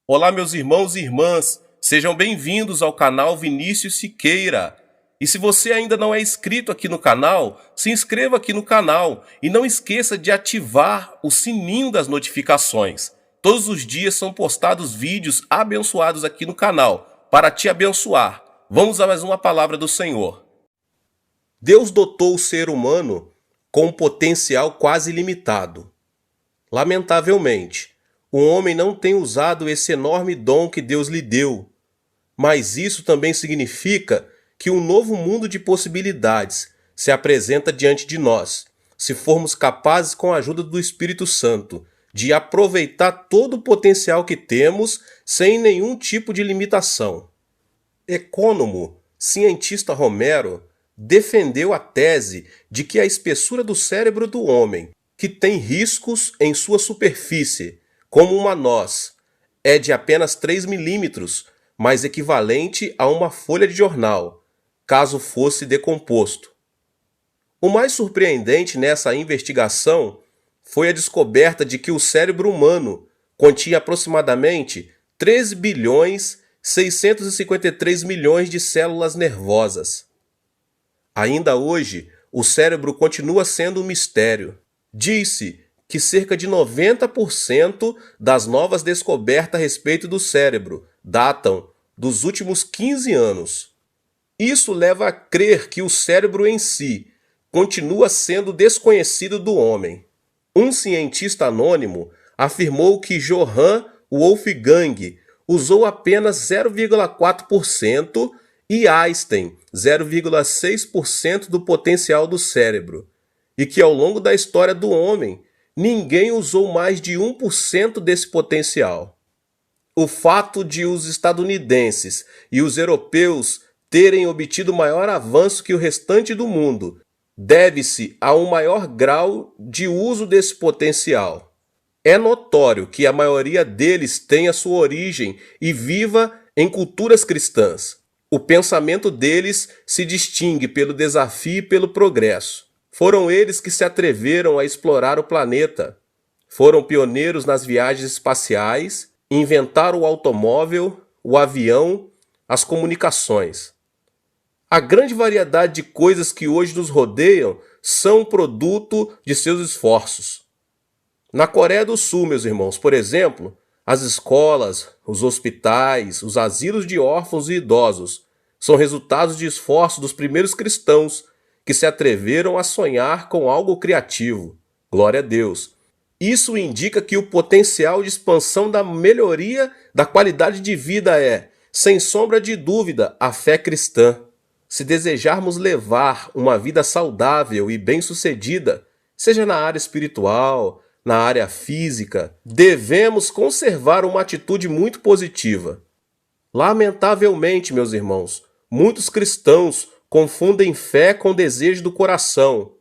Olá, meus irmãos e irmãs, sejam bem-vindos ao canal Vinícius Siqueira. E se você ainda não é inscrito aqui no canal, se inscreva aqui no canal e não esqueça de ativar o sininho das notificações. Todos os dias são postados vídeos abençoados aqui no canal para te abençoar. Vamos a mais uma palavra do Senhor. Deus dotou o ser humano com um potencial quase ilimitado. Lamentavelmente, o homem não tem usado esse enorme dom que Deus lhe deu. Mas isso também significa que um novo mundo de possibilidades se apresenta diante de nós, se formos capazes, com a ajuda do Espírito Santo, de aproveitar todo o potencial que temos sem nenhum tipo de limitação. Ecônomo, cientista Romero, defendeu a tese de que a espessura do cérebro do homem, que tem riscos em sua superfície, como uma noz, é de apenas 3 milímetros, mas equivalente a uma folha de jornal, caso fosse decomposto. O mais surpreendente nessa investigação foi a descoberta de que o cérebro humano continha aproximadamente 13 bilhões 653 milhões de células nervosas. Ainda hoje, o cérebro continua sendo um mistério. Diz-se que cerca de 90% das novas descobertas a respeito do cérebro datam dos últimos 15 anos. Isso leva a crer que o cérebro em si continua sendo desconhecido do homem. Um cientista anônimo afirmou que Johann Wolfgang usou apenas 0,4% e Einstein 0,6% do potencial do cérebro, e que ao longo da história do homem, ninguém usou mais de 1% desse potencial. O fato de os estadunidenses e os europeus terem obtido maior avanço que o restante do mundo deve-se a um maior grau de uso desse potencial. É notório que a maioria deles tem a sua origem e viva em culturas cristãs. O pensamento deles se distingue pelo desafio e pelo progresso. Foram eles que se atreveram a explorar o planeta. Foram pioneiros nas viagens espaciais, inventaram o automóvel, o avião, as comunicações. A grande variedade de coisas que hoje nos rodeiam são produto de seus esforços. Na Coreia do Sul, meus irmãos, por exemplo, as escolas, os hospitais, os asilos de órfãos e idosos são resultados de esforços dos primeiros cristãos que se atreveram a sonhar com algo criativo. Glória a Deus. Isso indica que o potencial de expansão da melhoria da qualidade de vida é, sem sombra de dúvida, a fé cristã. Se desejarmos levar uma vida saudável e bem-sucedida, seja na área espiritual, na área física, devemos conservar uma atitude muito positiva. Lamentavelmente, meus irmãos, muitos cristãos confundem fé com desejo do coração.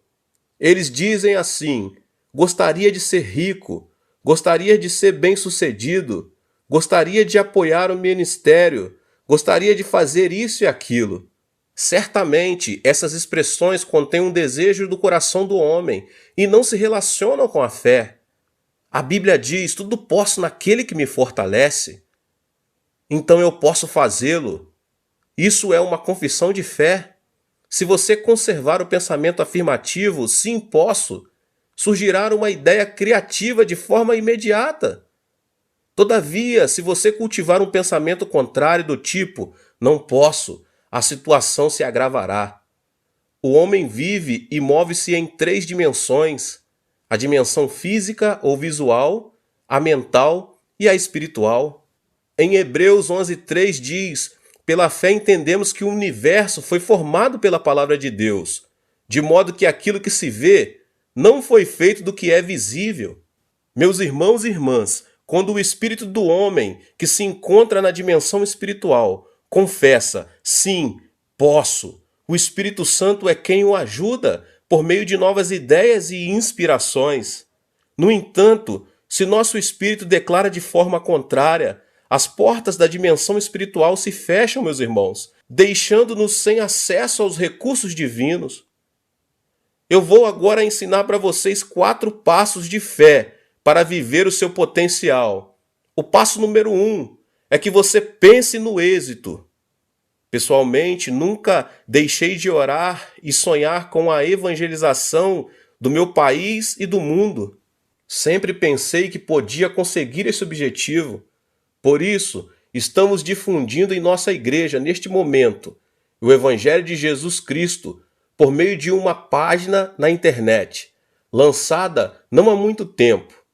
Eles dizem assim: gostaria de ser rico, gostaria de ser bem-sucedido, gostaria de apoiar o ministério, gostaria de fazer isso e aquilo. Certamente, essas expressões contêm um desejo do coração do homem e não se relacionam com a fé. A Bíblia diz: tudo posso naquele que me fortalece. Então eu posso fazê-lo. Isso é uma confissão de fé. Se você conservar o pensamento afirmativo, sim, posso, surgirá uma ideia criativa de forma imediata. Todavia, se você cultivar um pensamento contrário do tipo, não posso, a situação se agravará. O homem vive e move-se em 3 dimensões: a dimensão física ou visual, a mental e a espiritual. Em Hebreus 11:3 diz: pela fé entendemos que o universo foi formado pela palavra de Deus, de modo que aquilo que se vê não foi feito do que é visível. Meus irmãos e irmãs, quando o espírito do homem, que se encontra na dimensão espiritual, confessa: sim, posso, o Espírito Santo é quem o ajuda por meio de novas ideias e inspirações. No entanto, se nosso espírito declara de forma contrária, as portas da dimensão espiritual se fecham, meus irmãos, deixando-nos sem acesso aos recursos divinos. Eu vou agora ensinar para vocês 4 passos de fé para viver o seu potencial. O passo número 1 é que você pense no êxito. Pessoalmente, nunca deixei de orar e sonhar com a evangelização do meu país e do mundo. Sempre pensei que podia conseguir esse objetivo. Por isso, estamos difundindo em nossa igreja, neste momento, o Evangelho de Jesus Cristo por meio de uma página na internet, lançada não há muito tempo.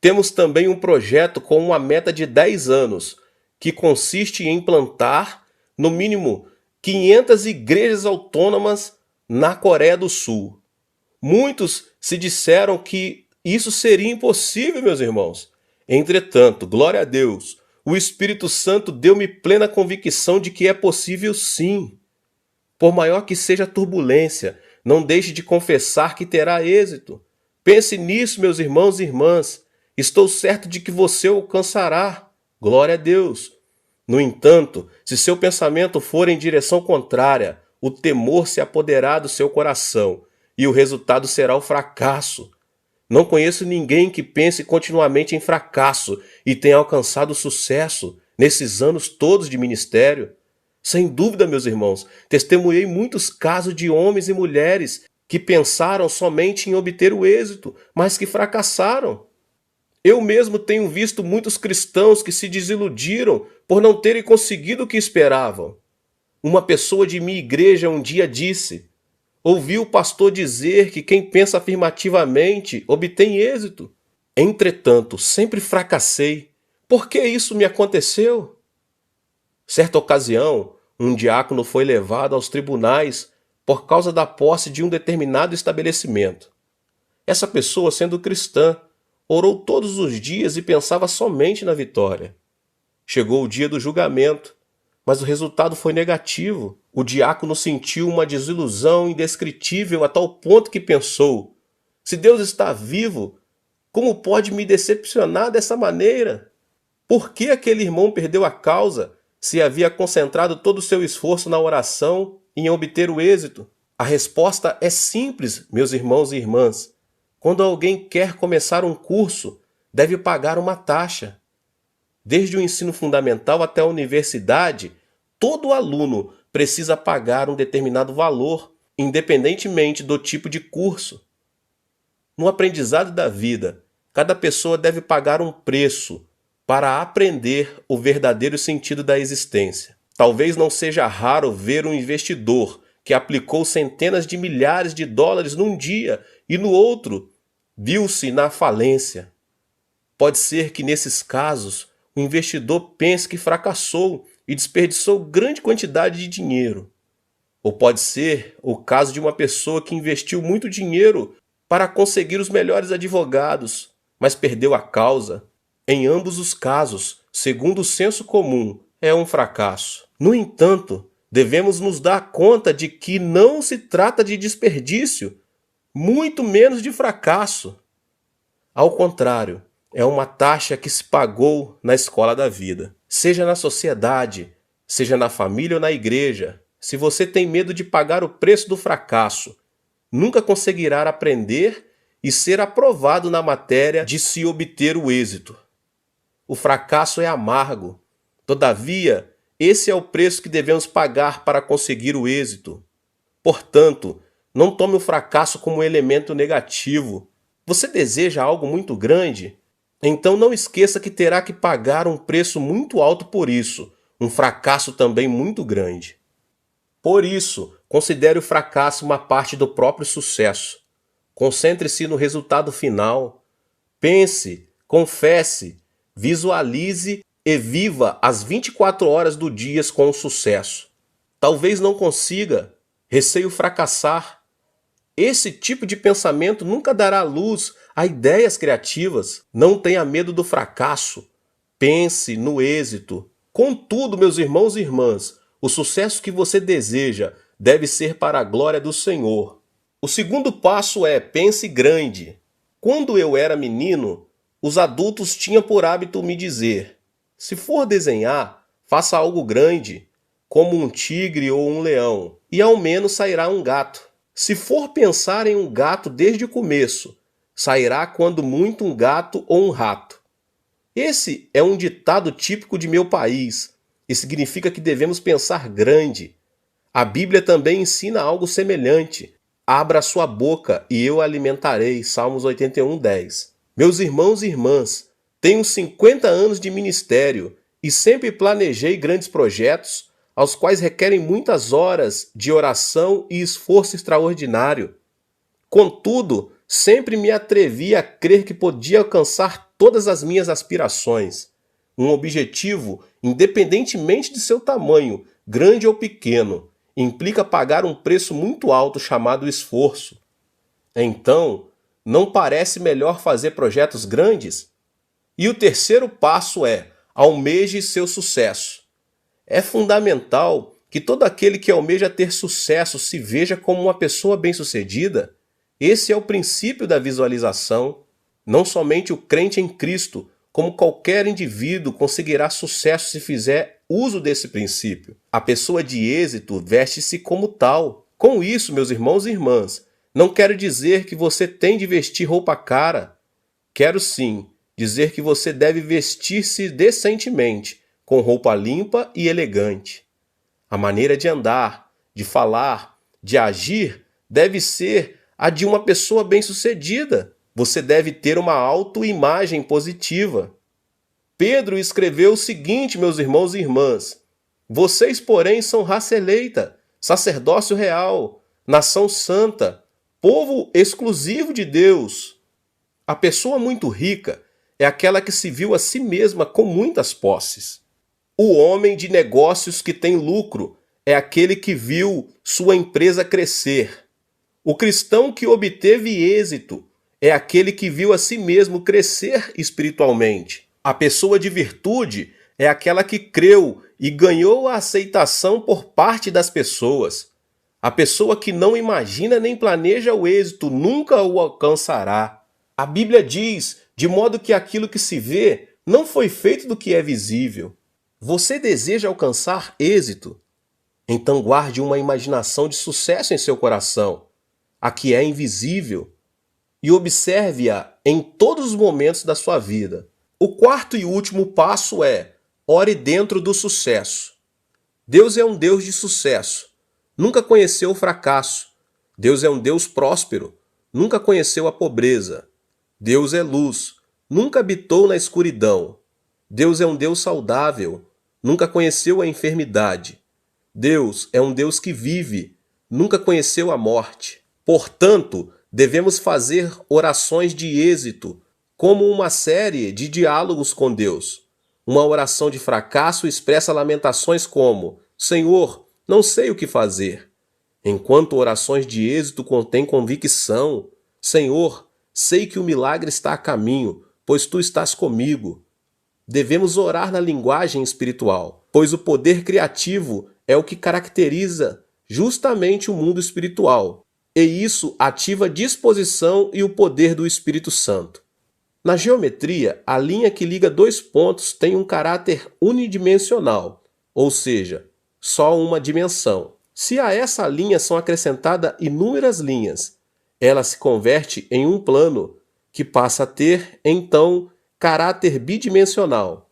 Temos também um projeto com uma meta de 10 anos, que consiste em plantar, no mínimo, 500 igrejas autônomas na Coreia do Sul. Muitos se disseram que isso seria impossível, meus irmãos. Entretanto, glória a Deus, o Espírito Santo deu-me plena convicção de que é possível sim. Por maior que seja a turbulência, não deixe de confessar que terá êxito. Pense nisso, meus irmãos e irmãs. Estou certo de que você o alcançará. Glória a Deus. No entanto, se seu pensamento for em direção contrária, o temor se apoderará do seu coração e o resultado será o fracasso. Não conheço ninguém que pense continuamente em fracasso e tenha alcançado sucesso nesses anos todos de ministério. Sem dúvida, meus irmãos, testemunhei muitos casos de homens e mulheres que pensaram somente em obter o êxito, mas que fracassaram. Eu mesmo tenho visto muitos cristãos que se desiludiram por não terem conseguido o que esperavam. Uma pessoa de minha igreja um dia disse: ouvi o pastor dizer que quem pensa afirmativamente obtém êxito. Entretanto, sempre fracassei. Por que isso me aconteceu? Certa ocasião, um diácono foi levado aos tribunais por causa da posse de um determinado estabelecimento. Essa pessoa, sendo cristã, orou todos os dias e pensava somente na vitória. Chegou o dia do julgamento, mas o resultado foi negativo. O diácono sentiu uma desilusão indescritível a tal ponto que pensou: se Deus está vivo, como pode me decepcionar dessa maneira? Por que aquele irmão perdeu a causa se havia concentrado todo o seu esforço na oração e em obter o êxito? A resposta é simples, meus irmãos e irmãs. Quando alguém quer começar um curso, deve pagar uma taxa. Desde o ensino fundamental até a universidade, todo aluno precisa pagar um determinado valor, independentemente do tipo de curso. No aprendizado da vida, cada pessoa deve pagar um preço para aprender o verdadeiro sentido da existência. Talvez não seja raro ver um investidor que aplicou centenas de milhares de dólares num dia e no outro viu-se na falência. Pode ser que nesses casos o investidor pense que fracassou e desperdiçou grande quantidade de dinheiro. Ou pode ser o caso de uma pessoa que investiu muito dinheiro para conseguir os melhores advogados, mas perdeu a causa. Em ambos os casos, segundo o senso comum, é um fracasso. No entanto, devemos nos dar conta de que não se trata de desperdício, muito menos de fracasso. Ao contrário, é uma taxa que se pagou na escola da vida. Seja na sociedade, seja na família ou na igreja, se você tem medo de pagar o preço do fracasso, nunca conseguirá aprender e ser aprovado na matéria de se obter o êxito. O fracasso é amargo. Todavia, esse é o preço que devemos pagar para conseguir o êxito. Portanto, não tome o fracasso como um elemento negativo. Você deseja algo muito grande? Então não esqueça que terá que pagar um preço muito alto por isso, um fracasso também muito grande. Por isso, considere o fracasso uma parte do próprio sucesso. Concentre-se no resultado final. Pense, confesse, visualize e viva as 24 horas do dia com sucesso. Talvez não consiga, receio fracassar. Esse tipo de pensamento nunca dará luz a ideias criativas. Não tenha medo do fracasso. Pense no êxito. Contudo, meus irmãos e irmãs, o sucesso que você deseja deve ser para a glória do Senhor. O segundo passo é: pense grande. Quando eu era menino, os adultos tinham por hábito me dizer: se for desenhar, faça algo grande, como um tigre ou um leão, e ao menos sairá um gato. Se for pensar em um gato desde o começo, sairá quando muito um gato ou um rato. Esse é um ditado típico de meu país e significa que devemos pensar grande. A Bíblia também ensina algo semelhante. Abra sua boca e eu a alimentarei. Salmos 81:10. Meus irmãos e irmãs, tenho 50 anos de ministério e sempre planejei grandes projetos, aos quais requerem muitas horas de oração e esforço extraordinário. Contudo, sempre me atrevi a crer que podia alcançar todas as minhas aspirações. Um objetivo, independentemente de seu tamanho, grande ou pequeno, implica pagar um preço muito alto chamado esforço. Então, não parece melhor fazer projetos grandes? E o terceiro passo é: almeje seu sucesso. É fundamental que todo aquele que almeja ter sucesso se veja como uma pessoa bem-sucedida. Esse é o princípio da visualização. Não somente o crente em Cristo, como qualquer indivíduo conseguirá sucesso se fizer uso desse princípio. A pessoa de êxito veste-se como tal. Com isso, meus irmãos e irmãs, não quero dizer que você tem de vestir roupa cara. Quero sim dizer que você deve vestir-se decentemente, com roupa limpa e elegante. A maneira de andar, de falar, de agir deve ser a de uma pessoa bem-sucedida. Você deve ter uma autoimagem positiva. Pedro escreveu o seguinte, meus irmãos e irmãs: vocês, porém, são raça eleita, sacerdócio real, nação santa, povo exclusivo de Deus. A pessoa muito rica é aquela que se viu a si mesma com muitas posses. O homem de negócios que tem lucro é aquele que viu sua empresa crescer. O cristão que obteve êxito é aquele que viu a si mesmo crescer espiritualmente. A pessoa de virtude é aquela que creu e ganhou a aceitação por parte das pessoas. A pessoa que não imagina nem planeja o êxito nunca o alcançará. A Bíblia diz, de modo que aquilo que se vê não foi feito do que é visível. Você deseja alcançar êxito? Então guarde uma imaginação de sucesso em seu coração, a que é invisível, e observe-a em todos os momentos da sua vida. O quarto e último passo é: ore dentro do sucesso. Deus é um Deus de sucesso. Nunca conheceu o fracasso. Deus é um Deus próspero. Nunca conheceu a pobreza. Deus é luz. Nunca habitou na escuridão. Deus é um Deus saudável. Nunca conheceu a enfermidade. Deus é um Deus que vive. Nunca conheceu a morte. Portanto, devemos fazer orações de êxito, como uma série de diálogos com Deus. Uma oração de fracasso expressa lamentações como: Senhor, não sei o que fazer. Enquanto orações de êxito contêm convicção: Senhor, sei que o milagre está a caminho, pois tu estás comigo. Devemos orar na linguagem espiritual, pois o poder criativo é o que caracteriza justamente o mundo espiritual, e isso ativa a disposição e o poder do Espírito Santo. Na geometria, a linha que liga dois pontos tem um caráter unidimensional, ou seja, só uma dimensão. Se a essa linha são acrescentadas inúmeras linhas, ela se converte em um plano, que passa a ter, então, caráter bidimensional.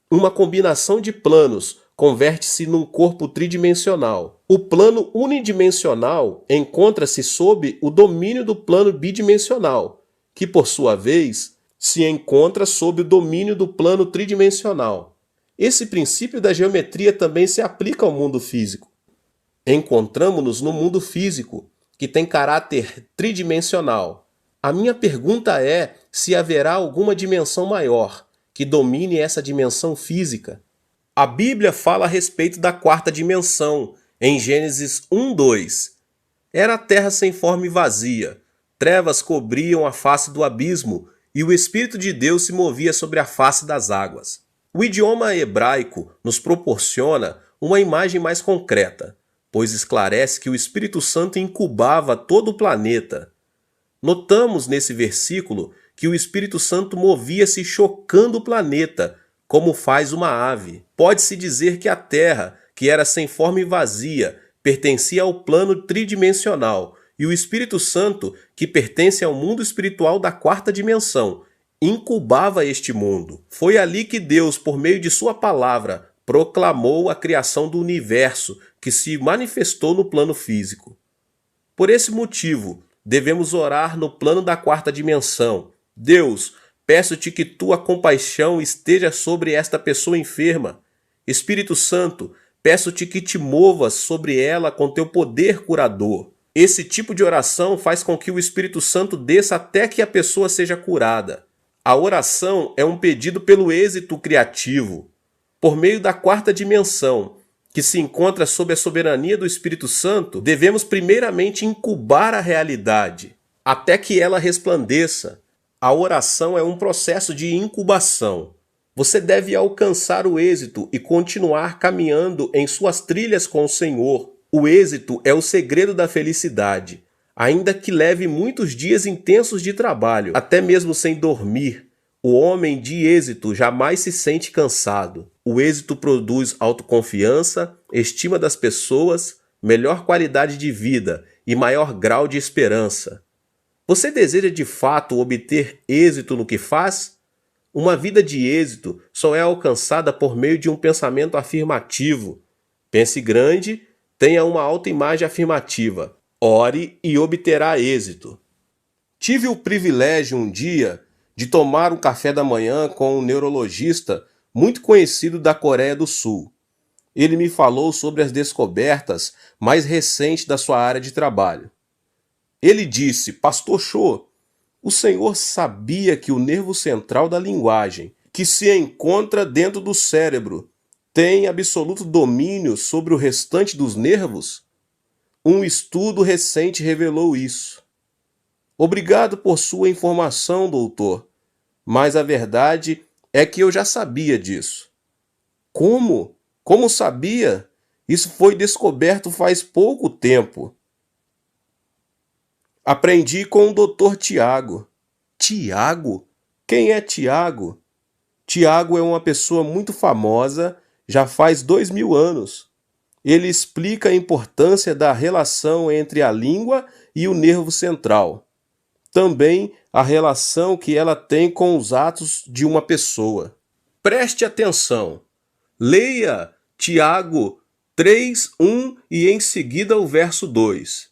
Uma combinação de planos converte-se num corpo tridimensional. O plano unidimensional encontra-se sob o domínio do plano bidimensional, que, por sua vez, se encontra sob o domínio do plano tridimensional. Esse princípio da geometria também se aplica ao mundo físico. Encontramos-nos no mundo físico, que tem caráter tridimensional. A minha pergunta é se haverá alguma dimensão maior que domine essa dimensão física. A Bíblia fala a respeito da quarta dimensão, em Gênesis 1:2. Era a terra sem forma e vazia, trevas cobriam a face do abismo, e o Espírito de Deus se movia sobre a face das águas. O idioma hebraico nos proporciona uma imagem mais concreta, pois esclarece que o Espírito Santo incubava todo o planeta. Notamos nesse versículo que o Espírito Santo movia-se chocando o planeta, como faz uma ave. Pode-se dizer que a Terra, que era sem forma e vazia, pertencia ao plano tridimensional, e o Espírito Santo, que pertence ao mundo espiritual da quarta dimensão, incubava este mundo. Foi ali que Deus, por meio de sua palavra, proclamou a criação do universo que se manifestou no plano físico. Por esse motivo, devemos orar no plano da quarta dimensão. Deus, peço-te que tua compaixão esteja sobre esta pessoa enferma. Espírito Santo, peço-te que te movas sobre ela com teu poder curador. Esse tipo de oração faz com que o Espírito Santo desça até que a pessoa seja curada. A oração é um pedido pelo êxito criativo. Por meio da quarta dimensão, que se encontra sob a soberania do Espírito Santo, devemos primeiramente incubar a realidade, até que ela resplandeça. A oração é um processo de incubação. Você deve alcançar o êxito e continuar caminhando em suas trilhas com o Senhor. O êxito é o segredo da felicidade, ainda que leve muitos dias intensos de trabalho, até mesmo sem dormir. O homem de êxito jamais se sente cansado. O êxito produz autoconfiança, estima das pessoas, melhor qualidade de vida e maior grau de esperança. Você deseja de fato obter êxito no que faz? Uma vida de êxito só é alcançada por meio de um pensamento afirmativo. Pense grande, tenha uma autoimagem afirmativa. Ore e obterá êxito. Tive o privilégio um dia de tomar um café da manhã com um neurologista muito conhecido da Coreia do Sul. Ele me falou sobre as descobertas mais recentes da sua área de trabalho. Ele disse: Pastor Cho, o senhor sabia que o nervo central da linguagem, que se encontra dentro do cérebro, tem absoluto domínio sobre o restante dos nervos? Um estudo recente revelou isso. Obrigado por sua informação, doutor, mas a verdade é que eu já sabia disso. Como? Como sabia? Isso foi descoberto faz pouco tempo. Aprendi com o Dr. Tiago. Tiago? Quem é Tiago? Tiago é uma pessoa muito famosa, já faz 2000 anos. Ele explica a importância da relação entre a língua e o nervo central. Também a relação que ela tem com os atos de uma pessoa. Preste atenção. Leia Tiago 3:1 e em seguida o verso 2.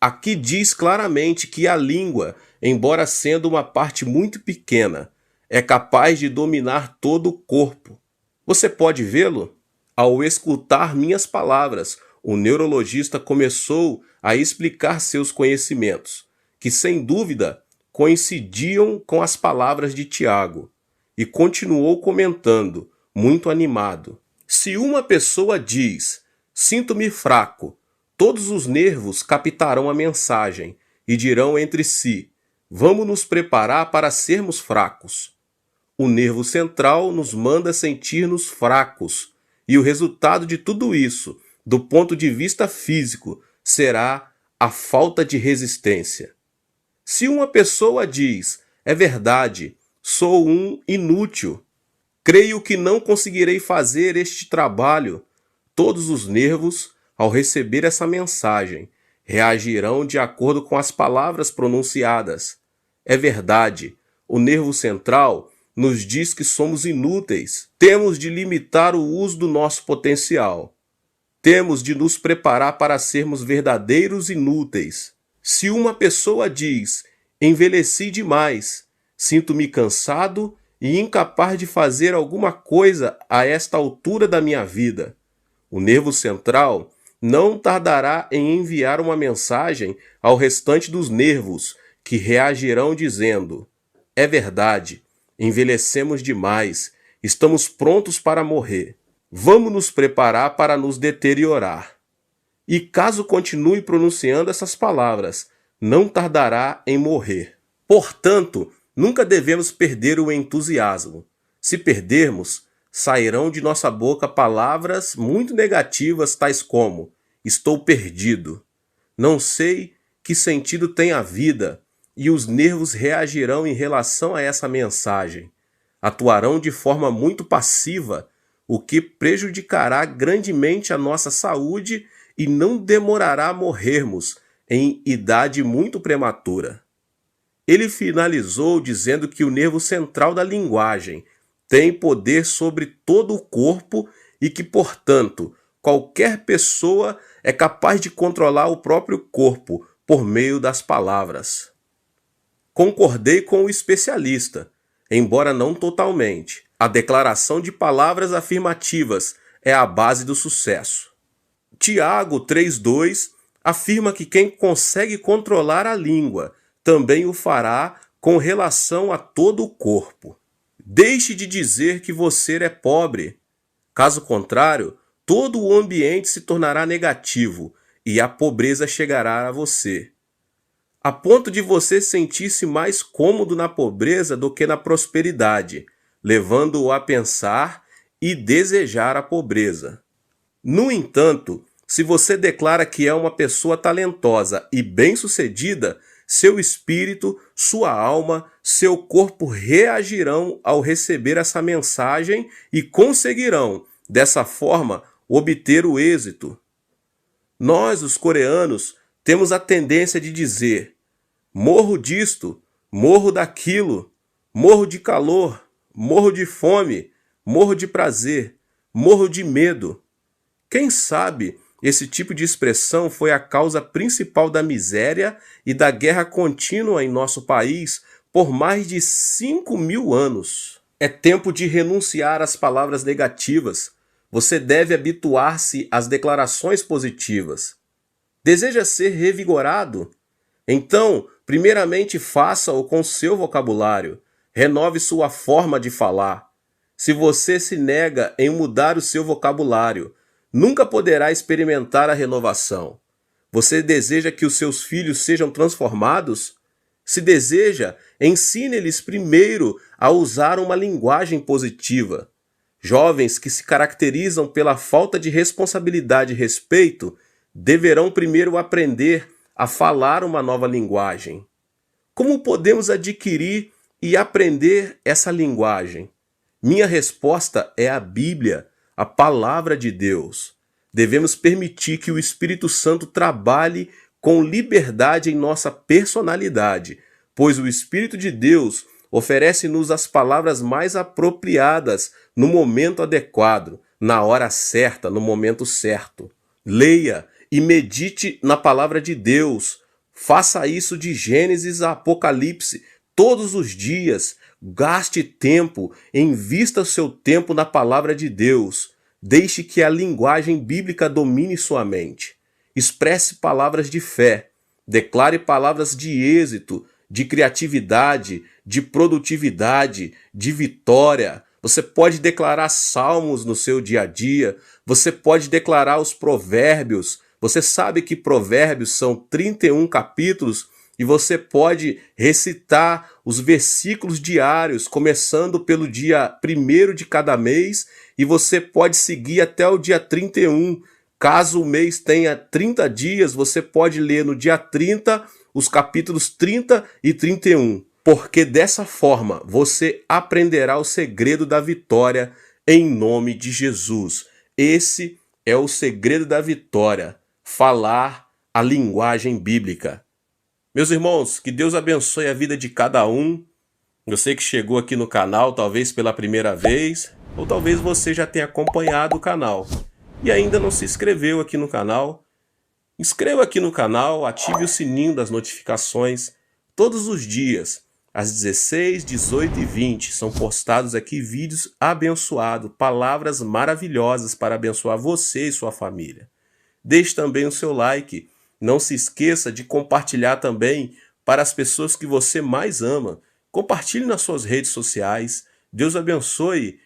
Aqui diz claramente que a língua, embora sendo uma parte muito pequena, é capaz de dominar todo o corpo. Você pode vê-lo? Ao escutar minhas palavras, o neurologista começou a explicar seus conhecimentos, que sem dúvida coincidiam com as palavras de Tiago, e continuou comentando, muito animado. Se uma pessoa diz, sinto-me fraco, todos os nervos captarão a mensagem e dirão entre si, vamos nos preparar para sermos fracos. O nervo central nos manda sentir-nos fracos, e o resultado de tudo isso, do ponto de vista físico, será a falta de resistência. Se uma pessoa diz, é verdade, sou um inútil, creio que não conseguirei fazer este trabalho, todos os nervos, ao receber essa mensagem, reagirão de acordo com as palavras pronunciadas. É verdade, o nervo central nos diz que somos inúteis. Temos de limitar o uso do nosso potencial. Temos de nos preparar para sermos verdadeiros inúteis. Se uma pessoa diz, envelheci demais, sinto-me cansado e incapaz de fazer alguma coisa a esta altura da minha vida, o nervo central não tardará em enviar uma mensagem ao restante dos nervos, que reagirão dizendo, é verdade, envelhecemos demais, estamos prontos para morrer. Vamos nos preparar para nos deteriorar. E caso continue pronunciando essas palavras, não tardará em morrer. Portanto, nunca devemos perder o entusiasmo. Se perdermos, sairão de nossa boca palavras muito negativas, tais como, estou perdido, não sei que sentido tem a vida, e os nervos reagirão em relação a essa mensagem. Atuarão de forma muito passiva, o que prejudicará grandemente a nossa saúde e não demorará a morrermos em idade muito prematura. Ele finalizou dizendo que o nervo central da linguagem tem poder sobre todo o corpo e que, portanto, qualquer pessoa é capaz de controlar o próprio corpo por meio das palavras. Concordei com o especialista, embora não totalmente. A declaração de palavras afirmativas é a base do sucesso. Tiago 3,2 afirma que quem consegue controlar a língua também o fará com relação a todo o corpo. Deixe de dizer que você é pobre. Caso contrário, todo o ambiente se tornará negativo e a pobreza chegará a você, a ponto de você sentir-se mais cômodo na pobreza do que na prosperidade, levando-o a pensar e desejar a pobreza. No entanto, se você declara que é uma pessoa talentosa e bem-sucedida, seu espírito, sua alma, seu corpo reagirão ao receber essa mensagem e conseguirão, dessa forma, obter o êxito. Nós, os coreanos, temos a tendência de dizer: morro disto, morro daquilo, morro de calor, morro de fome, morro de prazer, morro de medo. Quem sabe esse tipo de expressão foi a causa principal da miséria e da guerra contínua em nosso país por mais de 5.000 anos. É tempo de renunciar às palavras negativas. Você deve habituar-se às declarações positivas. Deseja ser revigorado? Então, primeiramente faça-o com seu vocabulário. Renove sua forma de falar. Se você se nega em mudar o seu vocabulário, nunca poderá experimentar a renovação. Você deseja que os seus filhos sejam transformados? Se deseja, ensine-lhes primeiro a usar uma linguagem positiva. Jovens que se caracterizam pela falta de responsabilidade e respeito deverão primeiro aprender a falar uma nova linguagem. Como podemos adquirir e aprender essa linguagem? Minha resposta é a Bíblia, a palavra de Deus. Devemos permitir que o Espírito Santo trabalhe com liberdade em nossa personalidade, pois o Espírito de Deus oferece-nos as palavras mais apropriadas no momento adequado, na hora certa, no momento certo. Leia e medite na palavra de Deus. Faça isso de Gênesis a Apocalipse todos os dias. Gaste tempo, invista o seu tempo na palavra de Deus. Deixe que a linguagem bíblica domine sua mente. Expresse palavras de fé. Declare palavras de êxito, de criatividade, de produtividade, de vitória. Você pode declarar salmos no seu dia a dia. Você pode declarar os provérbios. Você sabe que provérbios são 31 capítulos e você pode recitar os versículos diários, começando pelo dia 1º de cada mês, e você pode seguir até o dia 31. Caso o mês tenha 30 dias, você pode ler no dia 30 os capítulos 30 e 31. Porque dessa forma você aprenderá o segredo da vitória em nome de Jesus. Esse é o segredo da vitória, falar a linguagem bíblica. Meus irmãos, que Deus abençoe a vida de cada um. Você que chegou aqui no canal, talvez pela primeira vez, ou talvez você já tenha acompanhado o canal e ainda não se inscreveu aqui no canal. Inscreva aqui no canal, ative o sininho das notificações. Todos os dias, às 16, 18 e 20, são postados aqui vídeos abençoados, palavras maravilhosas para abençoar você e sua família. Deixe também o seu like. Não se esqueça de compartilhar também para as pessoas que você mais ama. Compartilhe nas suas redes sociais. Deus abençoe